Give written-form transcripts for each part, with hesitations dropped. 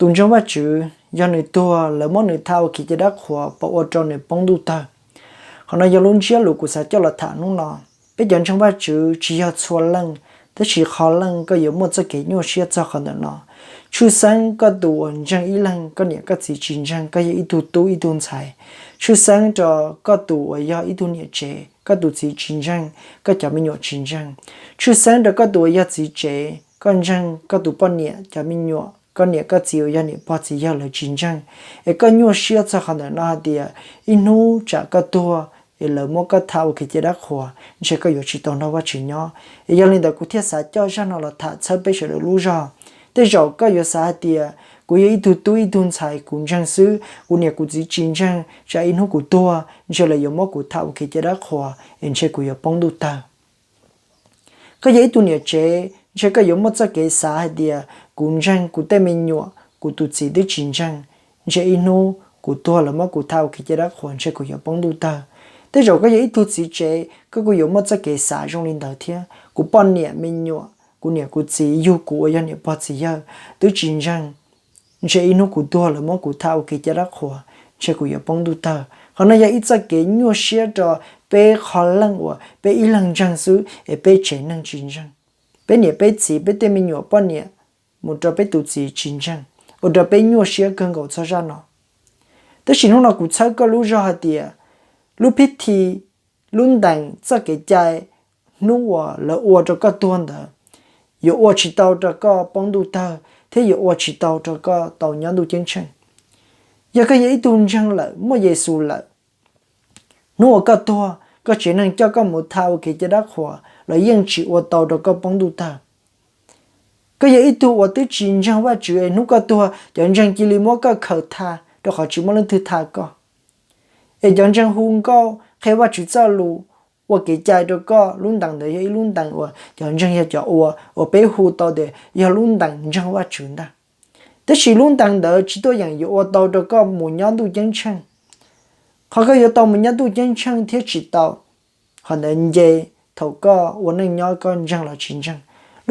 tuần trong vắt chữ do người tua lỡ món người thao khi chỉ đắc hòa bảo ở trong người bóng đu ta họ nói do luôn chia lũ của xã cho là thả nung nọ bây giờ trong vắt chữ chỉ có xua lăng thế chỉ khó lăng có yếu một cái nhau chia cho họ nữa chú sáng có đủ chẳng ý lăng có nghĩa có gì chính chẳng có ý tu tu ý tu sai chú sáng cho có đủ do ý tu nghĩa chế có đủ gì chính chẳng có chả mình nhọ chính chẳng chú sáng cho có đủ do gì chế con chẳng có đủ bao nhiêu chả mình nhọ con nhẹ có chiều ya nhẹ bao chỉ ya là chính chẳng, cái nhau xia cho họ nó đi, inu chả có tua, là một cái thao khi chỉ đã khóa, chỉ có yếu chỉ tao nó quá chỉ nhỏ, ya lên đó cũng thiết xã cho ra nó là thà chơi bây giờ được lú ra, thế rồi có yếu xã đi, cũng yếu tu tu tu sai cũng chẳng xứ, cũng nhẹ cũng chỉ chính chẳng, chả inu cũng tua, chỉ là yếu một cũng thao khi chỉ đã khóa, chỉ cũng yếu bóng đu ta, cái yếu tu nhẹ chế, chỉ có yếu một cái xã đi cũng chẳng cũng tên mình nhọ cũng tụt chỉ được chính chẳng chỉ inu cũng tua là mà cũng thao khi chỉ đã khoan chỉ cũng có bóng đu ta thế rồi cái gì tụt chỉ chế cái cũng có một cái xã trong linh đạo thiên cũng bao nhiêu mình nhọ cũng nhiều cũng chỉ yêu cũng ở nhiều bao chỉ yêu được chính chẳng chỉ inu cũng tua là mà cũng thao khi chỉ đã khoan chỉ cũng có bóng đu ta còn này ít cái nhọ xia cho bé khó lăng hoặc bé ít lăng chẳng xứ bé chế năng chính chẳng bé nhiều bé chỉ bé tên mình nhọ bao nhiêu một trò bé tụt gì chính chẳng, một trò bé nhua xía cơn gạo cho ra nó. Tới khi nó cũng thấy có lú ra thì, lú pít thì luôn đằng cho cái trái, nó là uo cho cái tuần đó,有uo chỉ tàu cho cái bóng đu tàu, thế 有 uo chỉ tàu cho cái tàu nhẫn đu chân chân, giờ cái gì tuần chân là, mua gì xu là, nó cái tua, cái chuyện năng cho cái một thao cái chỉ đắc hòa, là yên chỉ uo tàu cho cái bóng đu tàu. Cái gì tu ở tới chính trang và chữ nó có tua chọn trang chỉ mua cái khẩu tha đó họ chỉ muốn lên thứ tha co ấy chọn trang hung co khi và chữ sao lu và cái trái đó co luôn đằng đấy ấy luôn đằng và chọn trang ya cho ở bé hu tao để ya luôn đằng trang và chữ đó thế chỉ luôn đằng đó chỉ tôi rằng ở tao đó co một nhóm tu chân chân họ có ở tao một nhóm tu chân chân thế chỉ tao họ nên gì thầu co và nên nhớ con trang là chính trang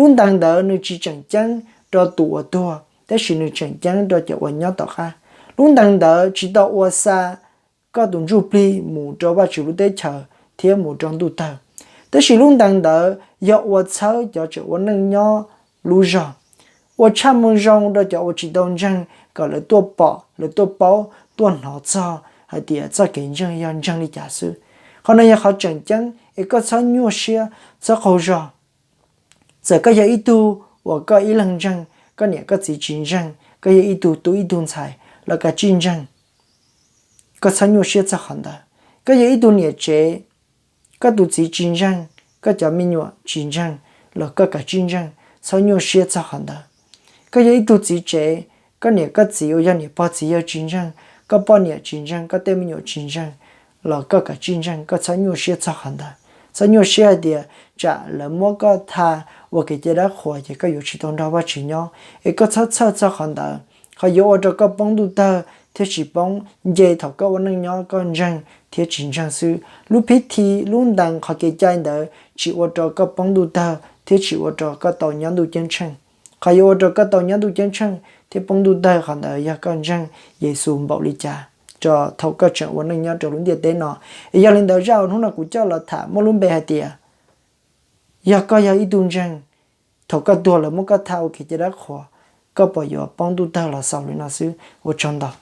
luôn đang đợi nơi chỉ chẳng chắn cho tụi tua, thế chỉ nơi chẳng chắn cho chợ quần nhau tọt ha. Luôn đang đợi chỉ tao qua xa, có tuần du pli mù cho ba chịu tới chờ, thiếu mù trong tu tờ. Thế chỉ luôn đang đợi dạo qua sáu cho chợ quần nâng nhau lú rò, qua trăm mông rong cho chợ chỉ đông răng, gọi là tua bỏ, là tua báo, tua nọ cho, hay tiệt cho cái răng yan răng đi trả sư. Còn này họ chẳng chắn, có sáu nhua xia, sáu khâu rò. Giờ cái gì tu và cái ý lăng răng cái này cái gì chính răng cái gì tu tu ý tu sai là cái chính răng cái sản xuất sẽ rất hẳn đó cái gì tu nhẹ chế cái tu gì chính răng cái chả mình nhọ chính răng là cái chính răng sản xuất sẽ rất hẳn đó cái gì tu gì chế cái này cái gì ở nhà bao gì ở chính răng cái bao nhiêu chính răng cái tên mình nhọ chính răng là cái chính răng cái sản xuất sẽ rất hẳn đó sản xuất sẽ đi chả là một cái tha và cái chế đã khỏi thì cái yếu chỉ tồn đó và chỉ nhau, cái chất cho hắn đó, họ yếu ở cái bóng đu ta, thế chỉ bóng dây thầu cái vấn đề nhau con răng, thế chính trang sư, lúc biết thì luôn đang họ cái trái đó, chỉ ở cái bóng đu ta, thế chỉ ở cái tàu nhẫn đu chân chân, họ yếu ở cái tàu nhẫn đu chân chân, thế bóng đu ta hắn đó ya con răng, Giêsu bảo lý cha, cho thầu cái chuyện vấn đề nhau cho luôn địa tế nó, giờ lên đầu rau nó là cũng cho là thả một luôn bề hạt tiệt. Ya có ya ít tuần răng, thầu cái tua là một cái thao khi chỉ đã khóa, có bao giờ bóng tu ta là sao lên nó xứ, ở trong đó.